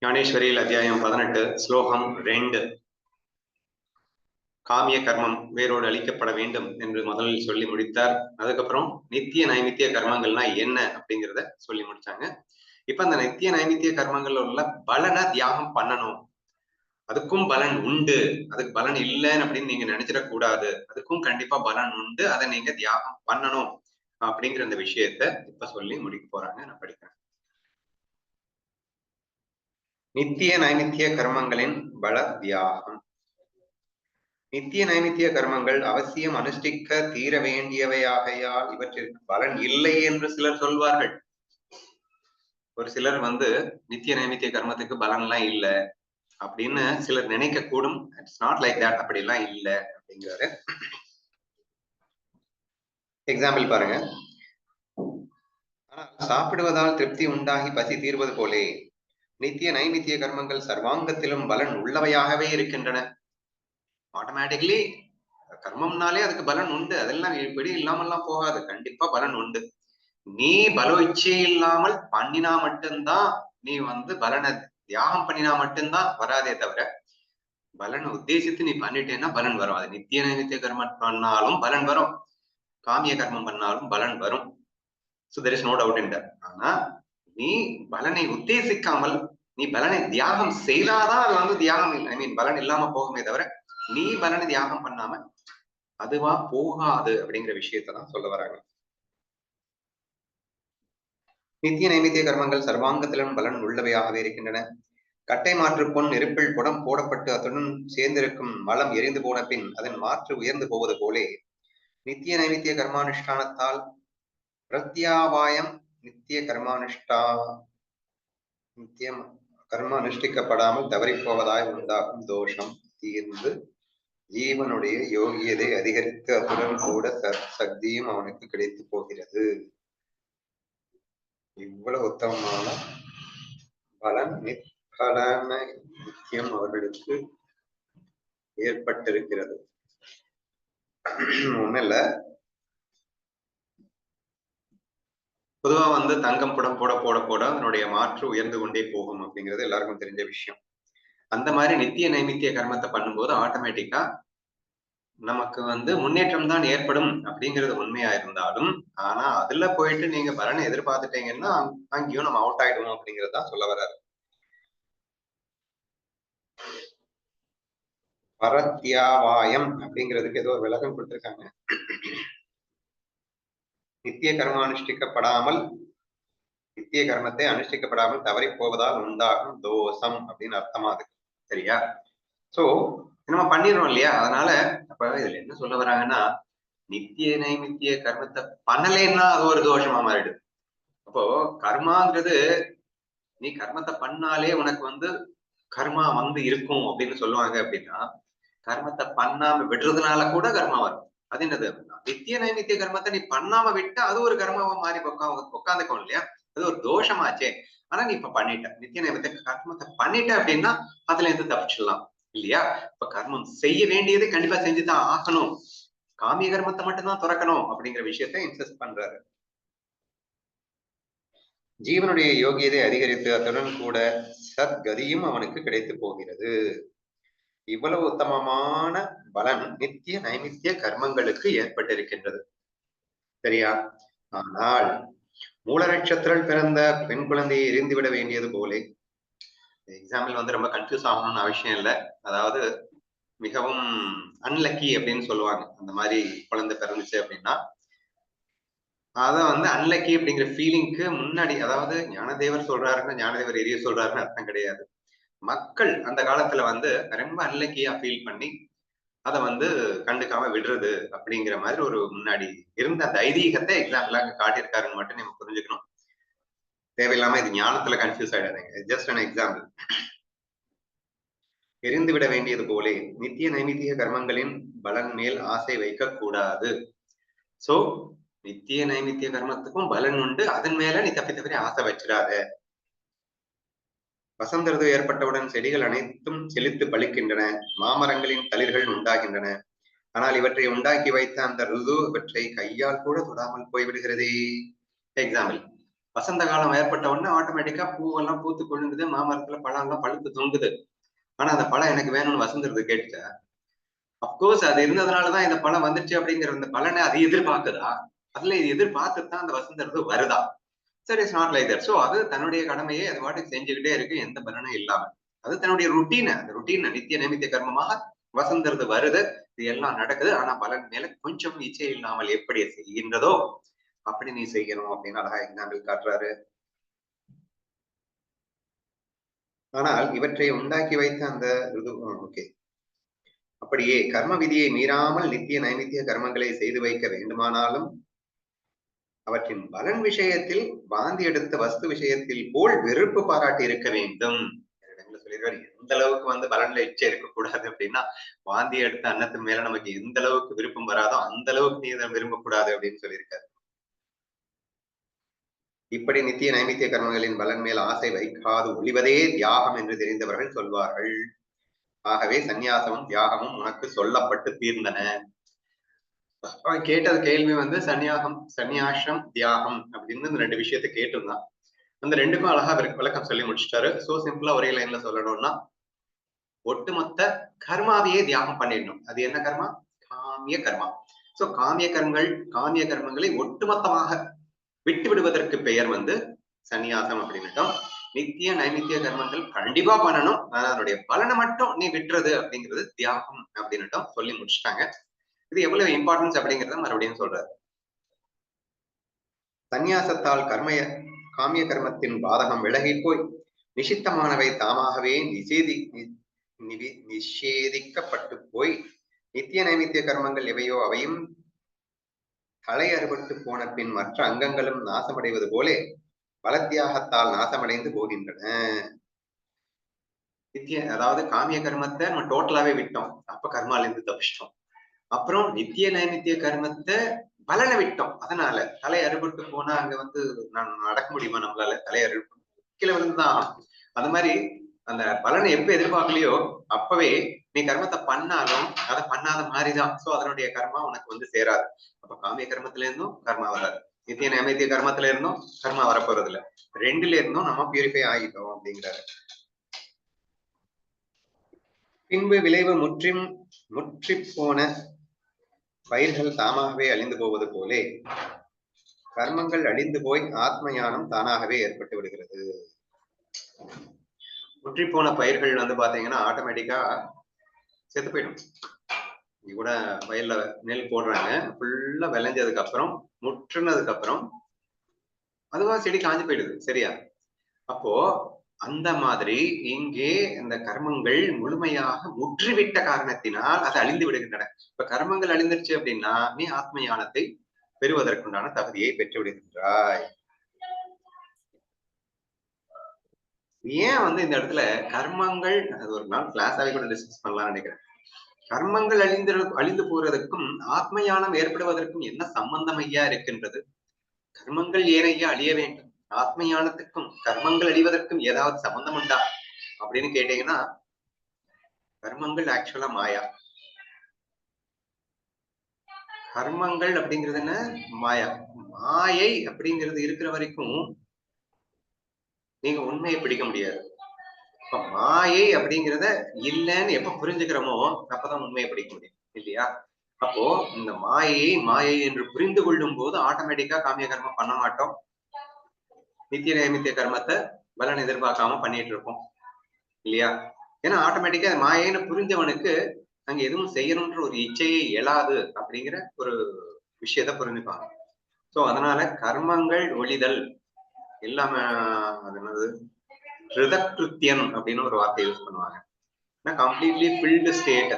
ஞானேஸ்வரியில் அத்தியாயம் 18 ஸ்லோகம் 2. காமிய கர்மம் வேரோடு அழிக்கப்பட வேண்டும் என்று முதலில் சொல்லி முடித்தார். அதுக்கப்புறம் நித்திய நைமித்திய கர்மங்கள்னா என்ன அப்படிங்கிறத சொல்லி முடிச்சாங்க. இப்ப அந்த நித்திய நைமித்திய கர்மங்கள்ல உள்ள பலனை தியாகம் பண்ணணும், அதுக்கும் பலன் உண்டு, அதுக்கு பலன் இல்லைன்னு அப்படின்னு நீங்க நினைச்சிடக்கூடாது, அதுக்கும் கண்டிப்பா பலன் உண்டு, அதை நீங்க தியாகம் பண்ணணும் அப்படிங்கிற அந்த விஷயத்த இப்ப சொல்லி முடிக்க போறாங்க. நான் படிக்கிறேன். நித்திய நைமித்திய கர்மங்களின் பல தியாகம். நித்திய நைமித்திய கர்மங்கள் அவசியம் அனுஷ்டிக்க தீர வேண்டியவையாகையால் இவற்றிற்கு பலன் இல்லை என்று சிலர் சொல்வார்கள். ஒரு சிலர் நித்திய நைமித்திய கர்மத்துக்கு பலன் எல்லாம் இல்லை அப்படின்னு சிலர் நினைக்க கூடும். இட்ஸ் நாட் லைக் தட், அப்படி எல்லாம் இல்லை அப்படிங்கிறாரு. எக்ஸாம்பிள் பாருங்க. ஆனால் சாப்பிடுவதால் திருப்தி உண்டாகி பசி தீர்வது போலே நித்திய நைமித்திய கர்மங்கள் சர்வாங்கத்திலும் பலன் உள்ளவையாகவே இருக்கின்றன. ஆட்டோமேட்டிக்லி கர்மம்னாலே அதுக்கு பலன் உண்டு, அதெல்லாம் இப்படி இல்லாமல்லாம் போகாது, கண்டிப்பா பலன் உண்டு. நீ பல இச்சை இல்லாமல் பண்ணினா மட்டும்தான், நீ பலனை தியாகம் பண்ணினா மட்டும்தான் வராதே தவிர, பலனை உத்தேசித்து நீ பண்ணிட்டேன்னா பலன் வரும். அது நித்திய நைமித்திய கர்மம் பண்ணாலும் பலன் வரும், காமிய கர்மம் பண்ணாலும் பலன் வரும். So there is no doubt in that. ஆனா நீ பலனை உத்தேசிக்காமல் நீ பலனை தியாகம் செய்தாதான் அது தியாகம் பலன் இல்லாம போகுமே தவிர, நீ பலனை தியாகம் பண்ணாம அதுவா போகாது அப்படிங்கிற விஷயத்தான் சொல்ல வராங்க. நித்திய நைமித்திய கர்மங்கள் சர்வாங்கத்திலும் பலன் உள்ளவையாகவே இருக்கின்றன. கட்டை மாற்று பொன் நெருப்பில் புடம் போடப்பட்டு அத்துடன் சேர்ந்திருக்கும் மலம் எரிந்து போன பின் அதன் மாற்று உயர்ந்து போவது போலே நித்திய நைமித்திய கர்மானுஷ்டானத்தால் பிரத்யாவாயம் நித்திய கர்ம அனுஷ்டிக்கப்படாமல் தவறி போவதாய் உண்டாகும் தோஷம் தீர்ந்து ஜீவனுடைய யோகியதை அதிகரித்து அத்துடன் கூட சக்தியும் அவனுக்கு கிடைத்து போகிறது. இவ்வளவு உத்தமமான பலன் நிற்பலன நித்தியம் அவர்களுக்கு ஏற்பட்டிருக்கிறது. ஒண்ணுல பொதுவா தங்கம் புடம் போட போட போட அதனுடைய மாற்று உயர்ந்து கொண்டே போகும் அப்படிங்கிறது எல்லாருக்கும் தெரிஞ்ச விஷயம். அந்த மாதிரி நித்திய நைமித்திய கர்மத்தை பண்ணும்போது ஆட்டோமேட்டிக்கா நமக்கு முன்னேற்றம் தான் ஏற்படும் அப்படிங்கிறது உண்மையா இருந்தாலும், ஆனா அதுல போயிட்டு நீங்க பலனை எதிர்பார்த்துட்டீங்கன்னா அங்கேயும் நம்ம அவுட் ஆயிடுவோம் அப்படிங்கறதுதான் சொல்ல வர்றாரு. பரத்யாவாயம் அப்படிங்கிறதுக்கு ஏதோ விளக்கம் கொடுத்திருக்காங்க. நித்திய கர்மம் அனுஷ்டிக்கப்படாமல் நித்திய கர்மத்தை அனுஷ்டிக்கப்படாமல் தவறி போவதால் உண்டாகும் தோஷம் அப்படின்னு அர்த்தமா இருக்கு. சரியா? சோ நம்ம பண்ணிடுறோம் இல்லையா? அதனால அப்ப இதுல என்ன சொல்ல வராங்கன்னா, நித்திய நைமித்திய கர்மத்தை பண்ணலைன்னா அது ஒரு தோஷமா மாறிடுது. அப்போ கர்மாங்கிறது நீ கர்மத்தை பண்ணாலே உனக்கு கர்மா இருக்கும் அப்படின்னு சொல்லுவாங்க. அப்படின்னா கர்மத்தை பண்ணாம விடுறதுனால கூட கர்மா வரும். அது என்னது? நித்திய நைமித்திய கர்மத்தை நீ பண்ணாம விட்டு அது ஒரு கர்மாவா மாறி உட்காந்துக்கணும் இல்லையா? அது ஒரு தோஷமாச்சே. ஆனா நீ இப்ப பண்ணிட்ட, நித்திய நைமித்திய கர்மத்தை பண்ணிட்ட அப்படின்னா அதுல இருந்து தப்பிச்சிடலாம் இல்லையா? இப்ப கர்மம் செய்ய வேண்டியது கண்டிப்பா செஞ்சுதான் ஆகணும், காமிய கர்மத்தை மட்டும்தான் துறக்கணும் அப்படிங்கிற விஷயத்த இன்சிஸ்ட் பண்றாரு. ஜீவனுடைய யோகியதை அதிகரித்து அத்துடன் கூட சத்கதியும் அவனுக்கு கிடைத்து போகிறது. இவ்வளவு உத்தமமான பலன் நித்திய நைமித்திய கர்மங்களுக்கு ஏற்பட்டிருக்கின்றது. சரியா? ஆனால் மூல நட்சத்திரம் பிறந்த பெண் குழந்தையை எரிந்துவிட வேண்டியது போலே, எக்ஸாம்பிள் ரொம்ப கன்ஃபியூஸ் ஆகணும்னு அவசியம் இல்லை. அதாவது மிகவும் அன்லக்கி அப்படின்னு சொல்லுவாங்க. அந்த மாதிரி குழந்தை பிறந்துச்சு அப்படின்னா அத அன்லக்கி அப்படிங்கிற ஃபீலிங்க்கு முன்னாடி, அதாவது ஞானதேவர் சொல்றாருன்னா ஞானதேவர் எரிய சொல்றாருன்னு அர்த்தம் கிடையாது. மக்கள் அந்த காலத்துல ரொம்ப அன்லக்கியா ஃபீல் பண்ணி அதை கண்டுக்காம விடுறது அப்படிங்கிற மாதிரி ஒரு முன்னாடி இருந்த அந்த ஐதீகத்தை எக்ஸாம்பிளா காட்டியிருக்காருன்னு மட்டும் நம்ம புரிஞ்சுக்கணும். தேவையில்லாம இது ஞானத்துல கன்ஃபியூஸ் ஆயிடாதீங்க. Just an example. எரிந்து விட வேண்டியது போலே நித்திய நைமித்திய கர்மங்களின் பலன் மேல் ஆசை வைக்க கூடாது. சோ நித்திய நைமித்திய கர்மத்துக்கும் பலன் உண்டு, அதன் மேல நீ தப்பி ஆசை வச்சிடாத. வசந்த ருது ஏற்பட்டவுடன் செடிகள் அனைத்தும் செழித்து பழிக்கின்றன, மாமரங்களின் தளிர்கள் உண்டாகின்றன. ஆனால் இவற்றை உண்டாக்கி வைத்த அந்த ருது இவற்றை கையால் கூட தொடாமல் போய்விடுகிறதே. எக்ஸாம்பிள், வசந்த காலம் ஏற்பட்ட உடனே ஆட்டோமேட்டிக்கா பூவெல்லாம் பூத்து கொழுங்குது, மாமரத்துல பழம் எல்லாம் பழுத்து தொங்குது. ஆனா அந்த பழம் எனக்கு வேணும்னு வசந்துருது கேட்டுச்சா? அப்கோர்ஸ் அது இருந்ததுனாலதான் இந்த பழம் வந்துருச்சு அப்படிங்கிற அந்த பலனை அது எதிர்பார்க்குதா? அதுல இது எதிர்பார்த்துட்டு தான் அந்த வசந்தது வருதா? சரி, it's not like that. So அது தன்னுடைய கடமையை அது பாட்டுக்கு செஞ்சுக்கிட்டே இருக்கு, எந்த பலனும் இல்லாம. அது தன்னுடைய ருட்டீன், அந்த ருட்டீன் நித்திய நைமித்திய கர்மமாக வசந்தது வருது, இது எல்லாம் நடக்குது. ஆனா பலன் மேல கொஞ்சம் இச்சை இல்லாமல் எப்படி செய்கின்றதோ அப்படி நீ செய்யணும் அப்படின்னு அழகா எக்ஸாம்பிள் காட்டுறாரு. ஆனால் இவற்றை உண்டாக்கி வைத்த அந்த ஓகே, அப்படியே கர்ம விதியை மீறாமல் நித்திய நைமித்திய கர்மங்களை செய்து வைக்க வேண்டுமானாலும் அவற்றின் பலன் விஷயத்தில் வாந்தி எடுத்த வஸ்து விஷயத்தில் போல் வெறுப்பு பாராட்டி இருக்க வேண்டும். சொல்லிடுவாரு, எந்த அளவுக்கு வந்து பலன்ல இச்சை இருக்கக்கூடாது அப்படின்னா, வாந்தி எடுத்த அன்னத்து மேல நமக்கு எந்த அளவுக்கு விருப்பம் வராதோ அந்த அளவுக்கு நீ இதை விரும்பக்கூடாது அப்படின்னு சொல்லியிருக்காரு. இப்படி நித்திய நைமித்திய கர்மங்களின் பலன் மேல் ஆசை வைக்காது ஒளிவதே தியாகம் என்று தெரிந்தவர்கள் சொல்வார்கள். ஆகவே சந்நியாசமும் தியாகமும் உனக்கு சொல்லப்பட்டு தீர்ந்தன. அவன் கேட்டது கேள்வி வந்து சந்நியாசம் தியாகம் அப்படின்னு இந்த 2 விஷயத்தை கேட்டிருந்தான். அந்த 2க்கும் அழகா விளக்கம் சொல்லி முடிச்சிட்டாரு. சோ சிம்பிளா ஒரே லைன்ல சொல்லணும்னா, ஒட்டுமொத்த கர்மாவையே தியாகம் பண்ணிடணும். அது என்ன கர்மா? காமிய கர்மா. சோ காமிய கர்மங்களை ஒட்டுமொத்தமாக விட்டு விடுவதற்கு பெயர் வந்து சந்நியாசம் அப்படின்னுட்டோம். நித்திய நைமித்திய கர்மங்கள் கண்டிப்பா பண்ணணும், அதனுடைய பலனை மட்டும் நீ விட்டுறது அப்படிங்கிறது தியாகம் அப்படின்னுட்டோம். சொல்லி முடிச்சுட்டாங்க. இது எவ்வளவு இம்பார்ட்டன்ஸ் அப்படிங்கிறத மறுபடியும் சொல்றாரு. சந்நியாசத்தால் காமிய கர்மத்தின் பாதகம் விலகி போய் நிஷித்தமானவை தாமாகவே நிஷேதிக்கப்பட்டு போய் நித்திய நைமித்திய கர்மங்கள் எவையோ அவையும் தலை அறுபட்டு போன பின் மற்ற அங்கங்களும் நாசமடைவது போலே பலத்தியாகத்தால் நாசமடைந்து போகின்றன. அதாவது காமிய கர்மத்தை நம்ம டோட்டலாவே விட்டோம், அப்ப கர்மால இருந்து தப்பிச்சிட்டோம். அப்புறம் நித்திய நைமித்திய கர்மத்தை பலனை விட்டோம், அதனால தலை அறுபட்டு போனா அங்க வந்து நான் நடக்க முடியுமா நம்மளால? தலை அறுபட்டு கீழே விழுந்துதான். அது மாதிரி அந்த பலனை எப்ப எதிர்பார்க்கலையோ அப்பவே நீ கர்மத்தை பண்ணாலும் அதை பண்ணாத மாதிரிதான். சோ அதனுடைய கர்மா உனக்கு வந்து சேராது. அப்ப காமிய கர்மத்துல இருந்தும் கர்மா வராது, நித்திய நைமித்திய கர்மத்துல இருந்தும் கர்மா வரப்போறது இல்ல. 2ல இருந்தும் நம்ம பியூரிஃபை ஆகிட்டோம் அப்படிங்கிறாரு. பின்பு விளைவு முற்றி போன பயிர்கள் தாமாகவே அழிந்து போவது போலே கர்மங்கள் அழிந்து போய் ஆத்ம ஞானம் தானாகவே ஏற்பட்டு விடுகிறது. முற்றி போன பயிர்கள் வந்து பாத்தீங்கன்னா ஆட்டோமேட்டிக்கா செத்து போயிடும். இங்க கூட வயல்ல நெல் போடுறாங்க, ஃபுல்லா விளைஞ்சதுக்கு அப்புறம் முற்றுனதுக்கு அப்புறம் அதுவா செடி காஞ்சு போயிடுது, சரியா? அப்போ அந்த மாதிரி இங்கே இந்த கர்மங்கள் முழுமையாக முற்றிவிட்ட காரணத்தினால் அது அழிந்து விடுகின்றன. இப்ப கர்மங்கள் அழிந்துருச்சு அப்படின்னா நீ ஆத்ம ஞானத்தை பெறுவதற்குண்டான தகுதியை பெற்று விடுகின்றாய். ஏன் வந்து இந்த இடத்துல கர்மங்கள், அது ஒரு நாள் கிளாஸாவே கூட டிஸ்கஸ் பண்ணலாம்னு நினைக்கிறேன். கர்மங்கள் அழிந்து போறதுக்கும் ஆத்ம ஞானம் ஏற்படுவதற்கும் என்ன சம்பந்தம் ஐயா இருக்கின்றது? கர்மங்கள் ஏன் ஐயா அழிய வேண்டும்? ஆத்ம ஞானத்துக்கும் கர்மங்கள் அழிவதற்கும் ஏதாவது சம்பந்தம் உண்டா அப்படின்னு கேட்டீங்கன்னா, கர்மங்கள் ஆக்சுவலா மாயா. கர்மங்கள் அப்படிங்கிறது என்ன? மாயா. மாயை அப்படிங்கிறது இருக்கிற வரைக்கும் நீங்க உண்மையை பிடிக்க முடியாது. இப்ப மாயை அப்படிங்கிறத இல்லைன்னு எப்ப புரிஞ்சுக்கிறோமோ அப்பதான் உண்மையை பிடிக்க முடியும், இல்லையா? அப்போ இந்த மாயை என்று புரிந்து கொள்ளும் போது ஆட்டோமேட்டிக்கா காமிய கர்மம் பண்ண மாட்டோம், நித்திய நைமித்திய கர்மத்தை பலன் எதிர்பார்க்காம பண்ணிட்டு இருப்போம், இல்லையா? ஏன்னா ஆட்டோமேட்டிக்கா மாயைன்னு புரிஞ்சவனுக்கு அங்க எதுவும் செய்யணும்ன்ற ஒரு இச்சையை எழாது அப்படிங்கிற ஒரு விஷயத்த புரிஞ்சுப்பாங்க. சோ அதனால கர்மங்கள் ஒழிதல் எல்லாமே அது என்னது ஹிருதகிருத்தியன் அப்படின்னு ஒரு வார்த்தை யூஸ் பண்ணுவாங்க. Completely field state.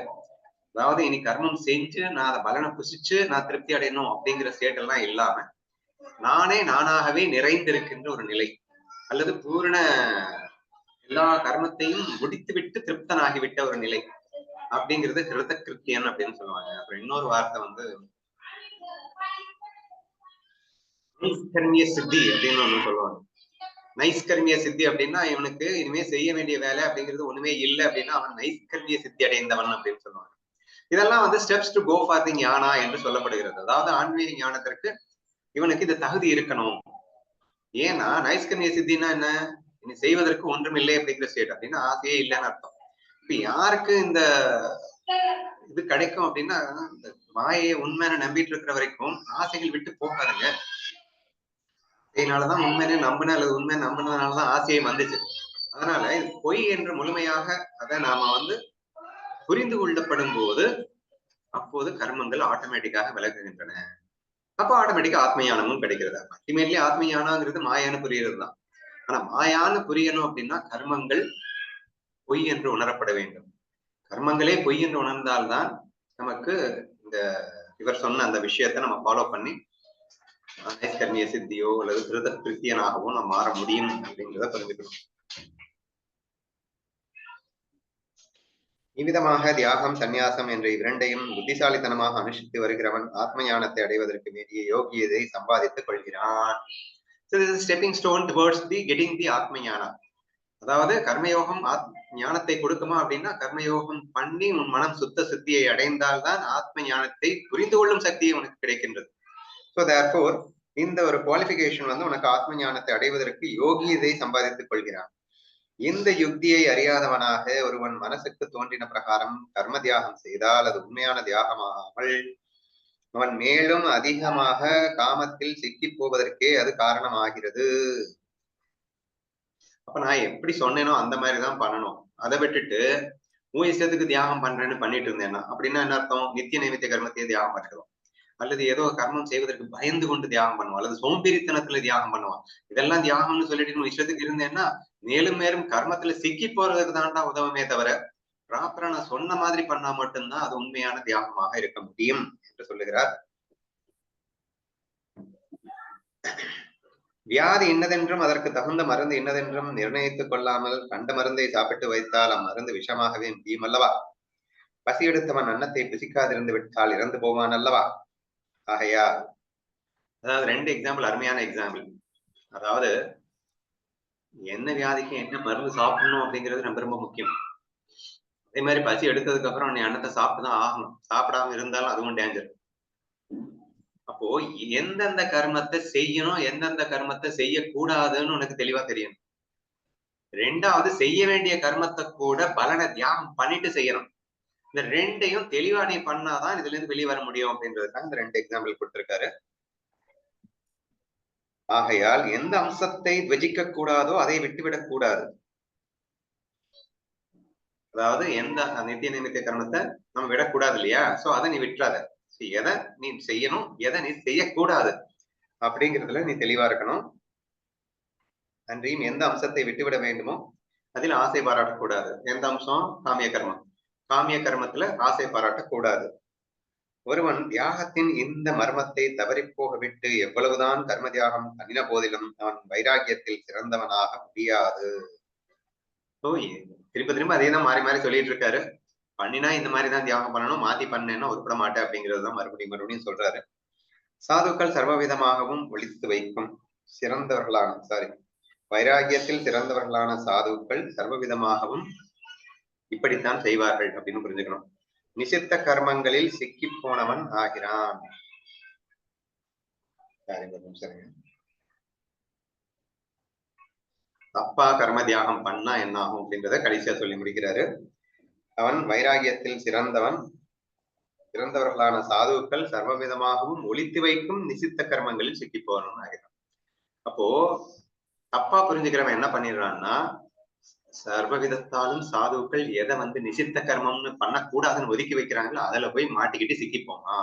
அதாவது இனி கர்மம் செஞ்சு நான் அதை பலனை புசிச்சு நான் திருப்தி அடையணும் அப்படிங்கிற ஸ்டேட் எல்லாம் இல்லாம நானாகவே நிறைந்திருக்கின்ற ஒரு நிலை, அல்லது பூரண எல்லா கர்மத்தையும் முடித்துவிட்டு திருப்தனாகிவிட்ட ஒரு நிலை அப்படிங்கிறது ஹிருதகிருத்தியன் அப்படின்னு சொல்லுவாங்க. அப்புறம் இன்னொரு வார்த்தை வந்து நைஷ்கர்மிய சித்தி அப்படின்னு ஒண்ணு சொல்லுவாங்க. நைஷ்கர்மிய சித்தி அப்படின்னா இவனுக்கு இனிமே செய்ய வேண்டிய வேலை அப்படிங்கிறது ஒண்ணுமே இல்லை அப்படின்னா அவன் நைஷ்கர்மிய சித்தி அடைந்தவன் அப்படின்னு சொல்லுவாங்க. இதெல்லாம் வந்து steps to go for the ஞானா என்று சொல்லப்படுகிறது. அதாவது ஆன்மீக ஞானத்திற்கு இவனுக்கு இந்த தகுதி இருக்கணும். ஏன்னா நைஷ்கர்மிய சித்தின்னா என்ன, இனி செய்வதற்கு ஒன்றும் இல்லை அப்படிங்கிற ஸ்டேட். அப்படின்னா ஆசையே இல்லைன்னு அர்த்தம். இப்ப யாருக்கு இந்த இது கிடைக்கும் அப்படின்னா, இந்த மாயை உண்மையான நம்பிட்டு இருக்கிற வரைக்கும் ஆசைகள் விட்டு போகாதுங்க. இதனாலதான் உண்மையிலே நம்பின அல்லது உண்மை நம்பினதுனாலதான் ஆசையே வந்துச்சு. அதனால இது பொய் என்று முழுமையாக அதை நாம புரிந்து கொள்ளப்படும் போது அப்போது கர்மங்கள் ஆட்டோமேட்டிக்காக விலகுகின்றன. அப்ப ஆட்டோமேட்டிக்கா ஆத்ம ஞானமும் கிடைக்கிறது. அல்டிமேட்லி ஆத்ம ஞானம்ங்கிறது மாயான்னு புரியுறது தான். ஆனா மாயான்னு புரியணும் அப்படின்னா கர்மங்கள் பொய் என்று உணரப்பட வேண்டும். கர்மங்களே பொய் என்று உணர்ந்தால்தான் நமக்கு இந்த இவர் சொன்ன அந்த விஷயத்தை நம்ம ஃபாலோ பண்ணி நைஷ்கர்மிய சித்தியோ அல்லது திருத கிருத்தியனாகவோ நம்ம மாற முடியும் அப்படிங்கிறத புரிஞ்சுக்கணும். இவ்விதமாக தியாகம் சந்நியாசம் என்ற இரண்டையும் புத்திசாலித்தனமாக அனுஷ்டித்து வருகிறவன் ஆத்ம ஞானத்தை அடைவதற்கு வேண்டிய யோகியதை சம்பாதித்துக் கொள்கிறான். So this is stepping stone towards the getting the ஆத்ம ஞானம். அதாவது கர்மயோகம் ஞானத்தை கொடுக்குமா அப்படின்னா கர்மயோகம் பண்ணி உன் மனம் சுத்த சித்தியை அடைந்தால்தான் ஆத்ம ஞானத்தை புரிந்து கொள்ளும் சக்தியை உனக்கு கிடைக்கின்றது. ஸோ தேர்ஃபோர் இந்த ஒரு குவாலிபிகேஷன் உனக்கு ஆத்ம ஞானத்தை அடைவதற்கு யோகியதை சம்பாதித்துக் கொள்கிறான். இந்த யுக்தியை அறியாதவனாக ஒருவன் மனசுக்கு தோன்றின பிரகாரம் கர்ம தியாகம் செய்தால் அது உண்மையான தியாகமாகாமல் அவன் மேலும் அதிகமாக காமத்தில் சிக்கி போவதற்கே அது காரணமாகிறது. அப்ப நான் எப்படி சொன்னேனோ அந்த மாதிரிதான் பண்ணணும். அதை விட்டுட்டு உன் இஷ்டத்துக்கு தியாகம் பண்றேன்னு பண்ணிட்டு இருந்தேன்னா அப்படின்னா என்ன அர்த்தம், நித்திய நைமித்திய கர்மத்தையே தியாகம் பண்ணிடுவோம். அல்லது ஏதோ கர்மம் செய்வதற்கு பயந்து கொண்டு தியாகம் பண்ணுவான், அல்லது சோம்பேறித்தனத்துல தியாகம் பண்ணுவான். இதெல்லாம் தியாகம்னு சொல்லிட்டு உன் இஷ்டத்துக்கு இருந்தேன்னா மேலும் மேலும் கர்மத்துல சிக்கி போறதுக்கு தான்டா உதவுமே தவிர ப்ராப்பரா நான் சொன்ன மாதிரி பண்ணா மட்டும்தான் அது உண்மையான தியாகமாக இருக்க முடியும் என்று சொல்லுகிறார். வியாதி இன்னதென்றும் அதற்கு தகுந்த மருந்து இன்னதென்றும் நிர்ணயித்துக் கொள்ளாமல் கண்ட மருந்தை சாப்பிட்டு வைத்தால் அம்மருந்து விஷமாகவே முடியும் அல்லவா? பசி எடுத்தவன் அன்னத்தை புசிக்காதிருந்து விட்டால் இறந்து போவான் அல்லவா? ஆகையா அதாவது 2 எக்ஸாம்பிள், அருமையான எக்ஸாம்பிள். அதாவது என்ன வியாதிக்கு என்ன மருந்து சாப்பிடணும் அப்படிங்கிறது ரொம்ப ரொம்ப முக்கியம். அதே மாதிரி பசி எடுத்ததுக்கு அப்புறம் நீ அன்னத்தை சாப்பிட்டுதான் ஆகணும். சாப்பிடாம இருந்தாலும் அதுவும் டேஞ்சர். அப்போ எந்தெந்த கர்மத்தை செய்யணும், எந்தெந்த கர்மத்தை செய்யக்கூடாதுன்னு உனக்கு தெளிவா தெரியணும். 2வது செய்ய வேண்டிய கர்மத்தை கூட பலனை தியாகம் பண்ணிட்டு செய்யணும். இந்த 2யும் தெளிவா நீ பண்ணாதான் இதுல இருந்து வெளியே வர முடியும் அப்படின்றதுக்காக இந்த 2 எக்ஸாம்பிள் கொடுத்திருக்காரு. ஆகையால் எந்த அம்சத்தை துவஜிக்க கூடாதோ அதை விட்டுவிடக் கூடாது. அதாவது எந்த நித்திய நிமித்திய கர்மத்தை நம்ம விடக்கூடாது இல்லையா? சோ அதை நீ விட்டுறாத. எதை நீ செய்யணும், எதை நீ செய்யக்கூடாது அப்படிங்கிறதுல நீ தெளிவா இருக்கணும். அன்றியும் எந்த அம்சத்தை விட்டுவிட வேண்டுமோ அதில் ஆசை பாராட்டக்கூடாது. எந்த அம்சம்? காமிய கர்மம். காமிய கர்மத்துல ஆசை பாராட்டக்கூடாது. ஒருவன் தியாகத்தின் இந்த மர்மத்தை தவறி போக விட்டு எவ்வளவுதான் கர்ம தியாகம் பண்ணின போதிலும் அவன் வைராக்கியத்தில் சிறந்தவனாக முடியாது. திரும்ப திரும்ப அதே தான் மாறி மாறி சொல்லிட்டு இருக்காரு. பண்ணினா இந்த மாதிரிதான் தியாகம் பண்ணணும், மாத்தி பண்ணேன்னா உருப்பட மாட்டேன் அப்படிங்கிறதுதான் மறுபடியும் சொல்றாரு. சாதுக்கள் சர்வவிதமாகவும் ஒழித்து வைக்கும் சிறந்தவர்களான வைராகியத்தில் சிறந்தவர்களான சாதுக்கள் சர்வவிதமாகவும் இப்படித்தான் செய்வார்கள் அப்படின்னு புரிஞ்சுக்கணும். நிசித்த கர்மங்களில் சிக்கி போனவன் ஆகிறான். தப்பா கர்ம தியாகம் பண்ணா என்ன ஆகும் அப்படின்றத கடைசியா சொல்லி முடிக்கிறாரு. அவன் வைராகியத்தில் சிறந்தவர்களான சாதுக்கள் சர்வவிதமாகவும் ஒழித்து வைக்கும் நிசித்த கர்மங்களில் சிக்கி போனவன் ஆகிறான். அப்போ தப்பா புரிஞ்சுக்கிறவன் என்ன பண்ணிடுறான்னா, சர்வவிதத்தாலும் சாதுக்கள் எதை நிசித்த கர்மம்னு பண்ணக்கூடாதுன்னு ஒதுக்கி வைக்கிறாங்களோ அதுல போய் மாட்டிக்கிட்டு சிக்கிப்போமா.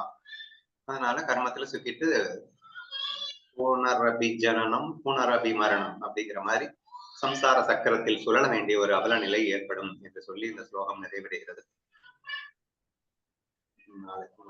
அதனால கர்மத்துல சிக்கிட்டு புனரபி ஜனனம் புனரபி மரணம் அப்படிங்கிற மாதிரி சம்சார சக்கரத்தில் சுழல வேண்டிய ஒரு அவல நிலை ஏற்படும் என்று சொல்லி இந்த ஸ்லோகம் நிறைவடைகிறது. நாளைக்கு